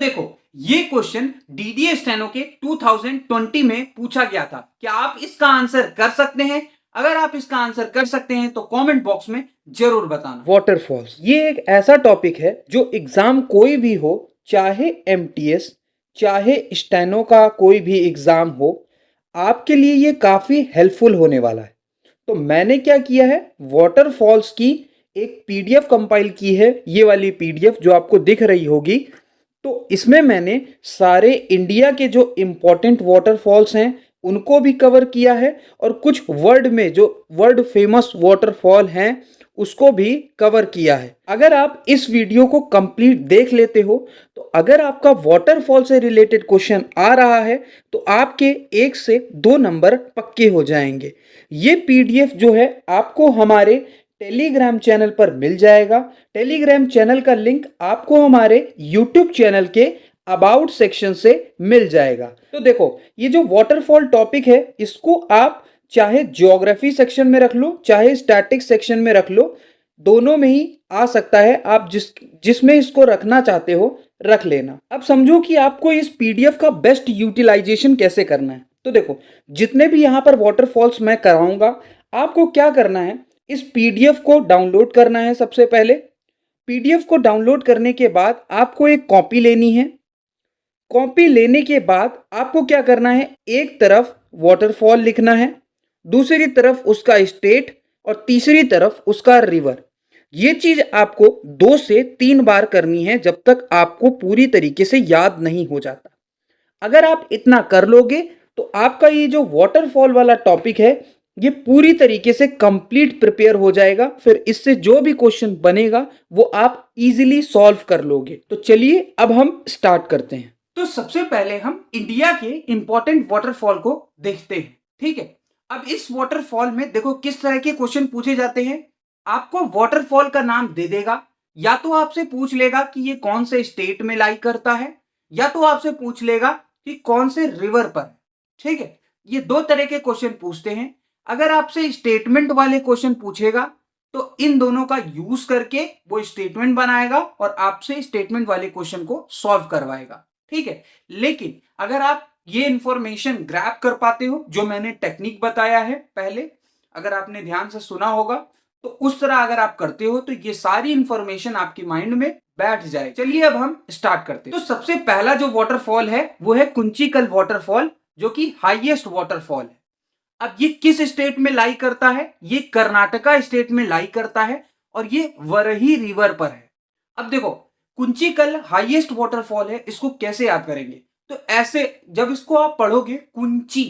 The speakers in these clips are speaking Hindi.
देखो, ये क्वेश्चन डीडीए स्टेनो के 2020 में पूछा गया था। क्या आप इसका आंसर कर सकते हैं? अगर आप इसका आंसर कर सकते हैं तो कमेंट बॉक्स में जरूर बताना। वाटरफॉल्स ये एक ऐसा टॉपिक है जो एग्जाम कोई भी हो, चाहे एमटीएस, चाहे स्टेनो का कोई भी एग्जाम हो, आपके लिए ये काफ़ी हेल्पफुल होने वाला है। तो मैंने क्या किया है, वाटरफॉल्स की एक पीडीएफ कंपाइल की है, ये वाली पीडीएफ जो आपको दिख रही होगी। तो इसमें मैंने सारे इंडिया के जो इम्पोर्टेंट वाटरफॉल्स हैं उनको भी कवर किया है, और कुछ वर्ल्ड में जो वर्ल्ड फेमस वाटरफॉल हैं उसको भी कवर किया है। अगर आप इस वीडियो को कंप्लीट देख लेते हो, तो अगर आपका वाटरफॉल से रिलेटेड क्वेश्चन आ रहा है तो आपके 1 से 2 नंबर पक्के हो जाएंगे। ये पीडीएफ जो है आपको हमारे टेलीग्राम चैनल पर मिल जाएगा। टेलीग्राम चैनल का लिंक आपको हमारे यूट्यूब चैनल के अबाउट सेक्शन से मिल जाएगा। तो देखो, ये जो वाटरफॉल टॉपिक है इसको आप चाहे ज्योग्राफी सेक्शन में रख लो, चाहे स्टैटिक्स सेक्शन में रख लो, दोनों में ही आ सकता है। आप जिसमें इसको रखना चाहते हो रख लेना। अब समझो कि आपको इस पीडीएफ का बेस्ट यूटिलाइजेशन कैसे करना है। तो देखो, जितने भी यहाँ पर वाटरफॉल्स मैं कराऊंगा, आपको क्या करना है, इस पीडीएफ को डाउनलोड करना है। सबसे पहले पीडीएफ को डाउनलोड करने के बाद आपको एक कॉपी लेनी है। कॉपी लेने के बाद आपको क्या करना है, एक तरफ वाटरफॉल लिखना है, दूसरी तरफ उसका स्टेट, और तीसरी तरफ उसका रिवर। ये चीज आपको 2 से 3 बार करनी है जब तक आपको पूरी तरीके से याद नहीं हो जाता। अगर आप इतना कर लोगे तो आपका ये जो वाटरफॉल वाला टॉपिक है ये पूरी तरीके से कंप्लीट प्रिपेयर हो जाएगा। फिर इससे जो भी क्वेश्चन बनेगा वो आप इजीली सॉल्व कर लोगे। तो चलिए अब हम स्टार्ट करते हैं। तो सबसे पहले हम इंडिया के इंपॉर्टेंट वाटरफॉल को देखते हैं। ठीक है, अब इस वाटरफॉल में देखो किस तरह के क्वेश्चन पूछे जाते हैं। आपको वाटरफॉल का नाम दे देगा, या तो आपसे पूछ लेगा कि ये कौन से स्टेट में लाई करता है, या तो आपसे पूछ लेगा कि कौन से रिवर पर है। ठीक है, ये दो तरह के क्वेश्चन पूछते हैं। अगर आपसे स्टेटमेंट वाले क्वेश्चन पूछेगा तो इन दोनों का यूज करके वो स्टेटमेंट बनाएगा और आपसे स्टेटमेंट वाले क्वेश्चन को सॉल्व करवाएगा। ठीक है, लेकिन अगर आप ये इंफॉर्मेशन ग्रैब कर पाते हो जो मैंने टेक्निक बताया है पहले, अगर आपने ध्यान से सुना होगा, तो उस तरह अगर आप करते हो तो ये सारी इंफॉर्मेशन आपकी माइंड में बैठ जाए। चलिए अब हम स्टार्ट करते हैं। तो सबसे पहला जो वाटरफॉल है वो है कुंचिकल वाटरफॉल, जो कि हाईएस्ट वाटरफॉल है। अब ये किस स्टेट में लाई करता है? ये कर्नाटका स्टेट में लाई करता है और ये वरही रिवर पर है। अब देखो, कुंचिकल हाईएस्ट वाटरफॉल है, इसको कैसे याद करेंगे? तो ऐसे जब इसको आप पढ़ोगे कुंची,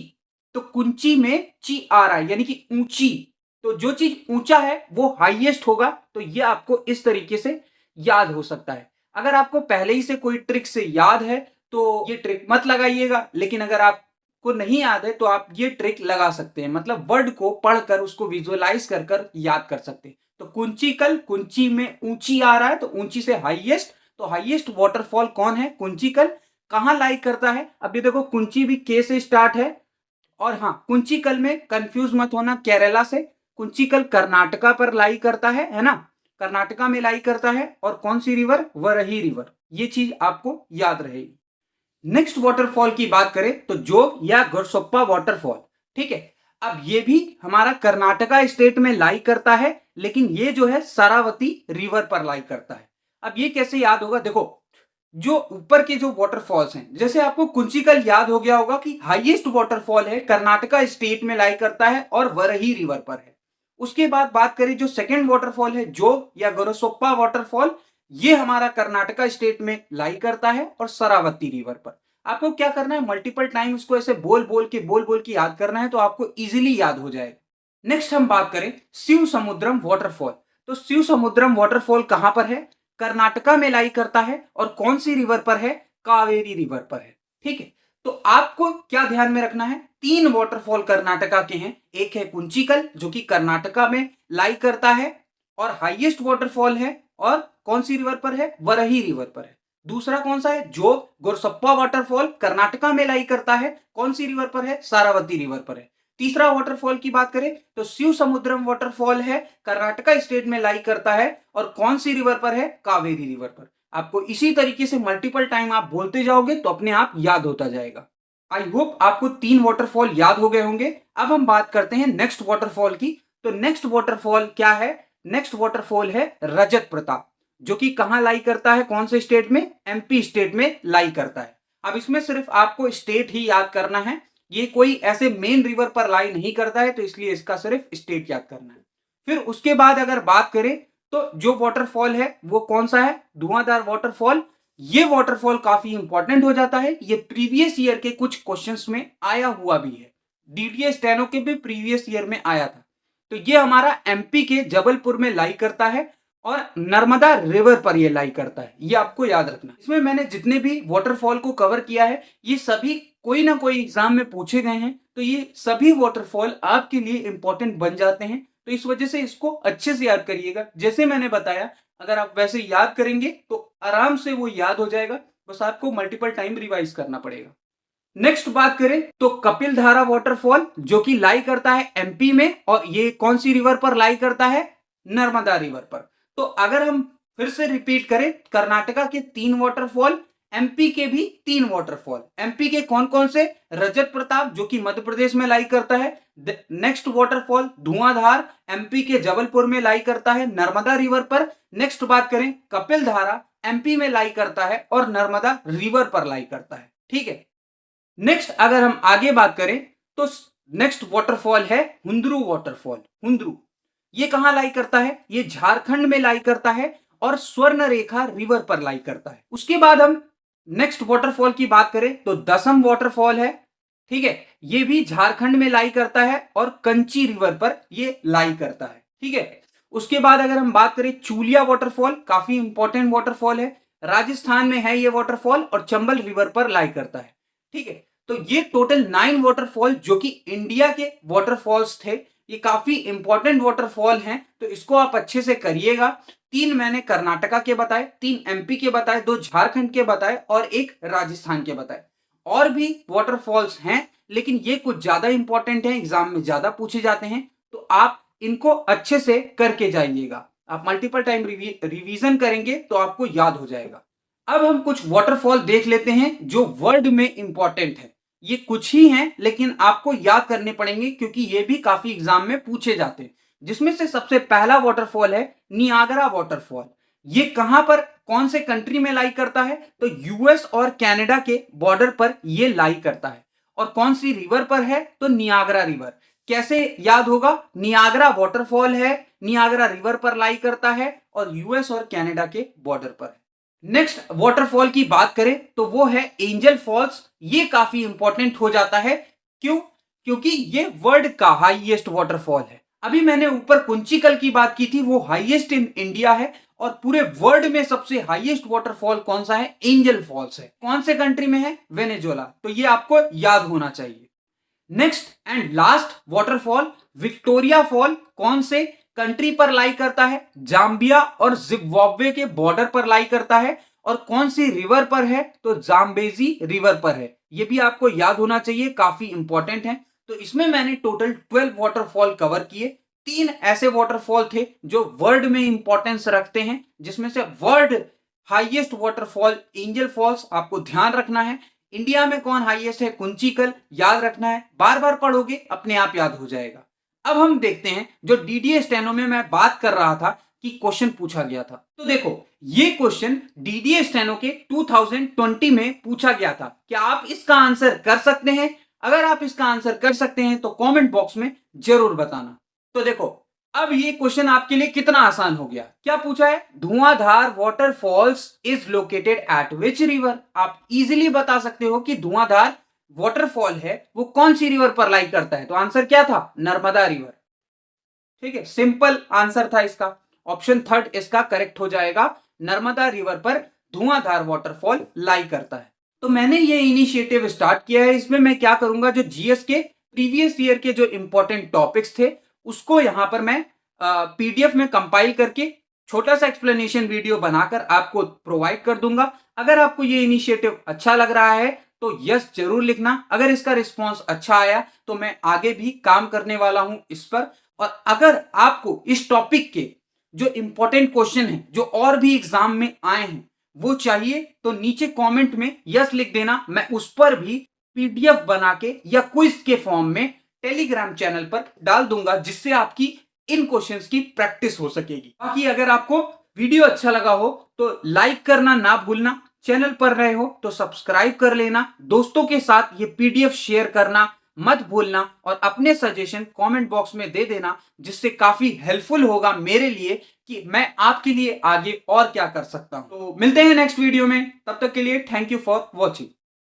तो कुंची में ची आ रहा है यानी कि ऊंची, तो जो चीज ऊंचा है वो हाईएस्ट होगा। तो ये आपको इस तरीके से याद हो सकता है। अगर आपको पहले ही से कोई ट्रिक से याद है तो ये ट्रिक मत लगाइएगा, लेकिन अगर आपको नहीं याद है तो आप ये ट्रिक लगा सकते हैं, मतलब वर्ड को पढ़कर उसको विजुअलाइज कर कर याद कर सकते हैं। तो कुंचिकल, कुंची में ऊंची आ रहा है तो ऊंची से हाईएस्ट, तो हाईएस्ट वाटरफॉल कौन है? कुंचिकल। कहां लाई करता है? अब ये देखो, कुंची भी के से स्टार्ट है, और हाँ, कुंचिकल में कंफ्यूज मत होना केरला से। कुंचिकल कर्नाटका पर लाई करता है ना, कर्नाटका में लाई करता है। और कौन सी रिवर? वरही रिवर। ये चीज आपको याद रहेगी। नेक्स्ट वाटरफॉल की बात करें तो जोग या गोरसोप्पा वाटरफॉल। ठीक है, अब ये भी हमारा कर्नाटका स्टेट में लाई करता है, लेकिन ये जो है सरावती रिवर पर लाई करता है। अब ये कैसे याद होगा? देखो, जो ऊपर के जो वाटरफॉल्स हैं, जैसे आपको कुंचिकल याद हो गया होगा कि हाईएस्ट वाटरफॉल है, कर्नाटका स्टेट में लाई करता है और वरही रिवर पर है। उसके बाद बात करें जो सेकंड वाटरफॉल है जोग या गोरसोप्पा वाटरफॉल, ये हमारा कर्नाटका स्टेट में लाई करता है और सरावती रिवर पर। आपको क्या करना है, मल्टीपल टाइम इसको ऐसे बोल बोल के याद करना है, तो आपको इजीली याद हो जाएगा। नेक्स्ट हम बात करें शिव समुद्रम वाटरफॉल। तो शिव समुद्रम वाटरफॉल कहां पर है? कर्नाटका में लाई करता है, और कौन सी रिवर पर है? कावेरी रिवर पर है। ठीक है, तो आपको क्या ध्यान में रखना है, 3 वाटरफॉल कर्नाटका के हैं। एक है कुंचिकल जो कि कर्नाटका में लाई करता है और हाईएस्ट वाटरफॉल है, और कौन सी रिवर पर है? वरही रिवर पर है। दूसरा कौन सा है? जोग गोरसप्पा वाटरफॉल, कर्नाटका में लाई करता है, कौन सी रिवर पर है? सारावती रिवर पर है। तीसरा वाटरफॉल की बात करें तो शिव समुद्रम वाटरफॉल है, कर्नाटका स्टेट में लाई करता है, और कौन सी रिवर पर है? कावेरी रिवर पर। आपको इसी तरीके से मल्टीपल टाइम आप बोलते जाओगे तो अपने आप याद होता जाएगा। आई होप आपको 3 वाटरफॉल याद हो गए होंगे। अब हम बात करते हैं नेक्स्ट वाटरफॉल की। तो नेक्स्ट वाटरफॉल क्या है? नेक्स्ट वाटरफॉल है रजत प्रताप, जो कि कहां लाई करता है, कौन से स्टेट में? एमपी स्टेट में लाई करता है। अब इसमें सिर्फ आपको स्टेट ही याद करना है, ये कोई ऐसे मेन रिवर पर लाई नहीं करता है, तो इसलिए इसका सिर्फ स्टेट याद करना है। फिर उसके बाद अगर बात करें तो जो वाटरफॉल है वो कौन सा है? धुआंधार वाटरफॉल। ये वाटरफॉल काफी इंपॉर्टेंट हो जाता है, ये प्रीवियस ईयर के कुछ क्वेश्चंस में आया हुआ भी है, डीडीए स्टेनो के भी प्रीवियस ईयर में आया था। तो ये हमारा एमपी के जबलपुर में लाई करता है और नर्मदा रिवर पर ये लाई करता है, ये आपको याद रखना। इसमें मैंने जितने भी वाटरफॉल को कवर किया है ये सभी कोई ना कोई एग्जाम में पूछे गए हैं, तो ये सभी वाटरफॉल आपके लिए इंपॉर्टेंट बन जाते हैं। तो इस वजह से इसको अच्छे से याद करिएगा। जैसे मैंने बताया, अगर आप वैसे याद करेंगे तो आराम से वो याद हो जाएगा, बस आपको मल्टीपल टाइम रिवाइज करना पड़ेगा। नेक्स्ट बात करें तो कपिल धारा वाटरफॉल, जो कि लाई करता है एमपी में, और ये कौन सी रिवर पर लाई करता है? नर्मदा रिवर पर। तो अगर हम फिर से रिपीट करें, कर्नाटका के 3 वाटरफॉल, एमपी के भी 3 वाटरफॉल। एमपी के कौन कौन से? रजत प्रताप, जो कि मध्य प्रदेश में लाई करता है। नेक्स्ट वाटरफॉल धुआंधार, एमपी के जबलपुर में लाई करता है नर्मदा रिवर पर। नेक्स्ट बात करें कपिल धारा, एमपी में लाई करता है और नर्मदा रिवर पर लाई करता है। ठीक है। नेक्स्ट अगर हम आगे बात करें तो नेक्स्ट वाटरफॉल है हुंद्रू वाटरफॉल। हुंद्रू ये कहां लाई करता है? ये झारखंड में लाई करता है और स्वर्ण रेखा रिवर पर लाई करता है। उसके बाद हम नेक्स्ट वाटरफॉल की बात करें तो दसम वाटरफॉल है। ठीक है, ये भी झारखंड में लाई करता है और कंची रिवर पर ये लाई करता है। ठीक है, उसके बाद अगर हम बात करें चूलिया वाटरफॉल, काफी इंपॉर्टेंट वाटरफॉल है, राजस्थान में है ये वाटरफॉल और चंबल रिवर पर लाई करता है। ठीक है, तो ये टोटल 9 वाटरफॉल जो कि इंडिया के वाटरफॉल्स थे, ये काफी इंपॉर्टेंट वाटरफॉल हैं, तो इसको आप अच्छे से करिएगा। 3 मैंने कर्नाटका के बताए, 3 एमपी के बताए, 2 झारखंड के बताए और 1 राजस्थान के बताए। और भी वाटरफॉल्स हैं, लेकिन ये कुछ ज्यादा इंपॉर्टेंट है, एग्जाम में ज्यादा पूछे जाते हैं, तो आप इनको अच्छे से करके जाइएगा। आप मल्टीपल टाइम रिवीजन करेंगे तो आपको याद हो जाएगा। अब हम कुछ वाटरफॉल देख लेते हैं जो वर्ल्ड में इंपॉर्टेंट है। ये कुछ ही हैं, लेकिन आपको याद करने पड़ेंगे क्योंकि ये भी काफी एग्जाम में पूछे जाते हैं। जिसमें से सबसे पहला वाटरफॉल है नियाग्रा वाटरफॉल। ये कहां पर, कौन से कंट्री में लाई करता है? तो यूएस और कनाडा के बॉर्डर पर ये लाई करता है। और कौन सी रिवर पर है? तो नियाग्रा रिवर। कैसे याद होगा? नियाग्रा वाटरफॉल है, नियाग्रा रिवर पर लाई करता है और यूएस और कनाडा के बॉर्डर पर है। नेक्स्ट वाटरफॉल की बात करें तो वो है एंजल फॉल्स। ये काफी इंपॉर्टेंट हो जाता है। क्यों? क्योंकि ये वर्ल्ड का हाईएस्ट वाटरफॉल है। अभी मैंने ऊपर कुंचिकल की बात की थी, वो हाईएस्ट इन इंडिया है, और पूरे वर्ल्ड में सबसे हाईएस्ट वाटरफॉल कौन सा है? एंजल फॉल्स है। कौन से कंट्री में है? वेनेजुएला। तो ये आपको याद होना चाहिए। Next and last waterfall Victoria fall, कौन से कंट्री पर लाई करता है? जाम्बिया और जिम्बाब्वे के बॉर्डर पर लाई करता है। और कौन सी रिवर पर है? तो जाम्बेजी रिवर पर है। ये भी आपको याद होना चाहिए, काफी इंपॉर्टेंट है। तो इसमें मैंने टोटल 12 वाटरफॉल कवर किए। 3 ऐसे वाटरफॉल थे जो वर्ल्ड में इंपॉर्टेंस रखते हैं, जिसमें से world highest waterfall Angel Falls आपको ध्यान रखना है। इंडिया में कौन हाईएस्ट है? कुंचिकल याद रखना है, बार बार पढ़ोगे अपने आप याद हो जाएगा। अब हम देखते हैं जो डीडीए स्टेनो में मैं बात कर रहा था कि क्वेश्चन पूछा गया था। तो देखो, ये क्वेश्चन डीडीए स्टेनो के 2020 में पूछा गया था। क्या आप इसका आंसर कर सकते हैं? अगर आप इसका आंसर कर सकते हैं तो कमेंट बॉक्स में जरूर बताना। तो देखो, अब ये क्वेश्चन आपके लिए कितना आसान हो गया। क्या पूछा है? धुआंधार waterfalls is located at which river. आप इजीली बता सकते हो कि धुआंधार वाटरफॉल है वो कौन सी रिवर पर लाई करता है। तो आंसर क्या था? नर्मदा रिवर। ठीक है, सिंपल आंसर था इसका। ऑप्शन 3 इसका करेक्ट हो जाएगा। नर्मदा रिवर पर धुआंधार वाटरफॉल लाई करता है। तो मैंने ये इनिशिएटिव स्टार्ट किया है। इसमें मैं क्या करूंगा, जो जीएस के प्रीवियस ईयर के जो इंपॉर्टेंट टॉपिक्स थे उसको यहां पर मैं पीडीएफ में कंपाइल करके छोटा सा एक्सप्लेनेशन वीडियो बनाकर आपको प्रोवाइड कर दूंगा। अगर आपको ये इनिशिएटिव अच्छा लग रहा है तो यस जरूर लिखना। अगर इसका रिस्पॉन्स अच्छा आया तो मैं आगे भी काम करने वाला हूं इस पर। और अगर आपको इस टॉपिक के जो इंपॉर्टेंट क्वेश्चन हैं जो और भी एग्जाम में आए हैं वो चाहिए तो नीचे कमेंट में यस लिख देना, मैं उस पर भी पीडीएफ बना के या क्विज के फॉर्म में टेलीग्राम चैनल पर डाल दूंगा, जिससे आपकी इन क्वेश्चंस की प्रैक्टिस हो सकेगी। बाकी अगर आपको वीडियो अच्छा लगा हो तो लाइक करना ना भूलना, चैनल पर रहे हो तो सब्सक्राइब कर लेना, दोस्तों के साथ ये पीडीएफ शेयर करना मत भूलना और अपने सजेशन कमेंट बॉक्स में दे देना, जिससे काफी हेल्पफुल होगा मेरे लिए कि मैं आपके लिए आगे और क्या कर सकता हूं। तो मिलते हैं नेक्स्ट वीडियो में, तब तक के लिए थैंक यू फॉर वॉचिंग।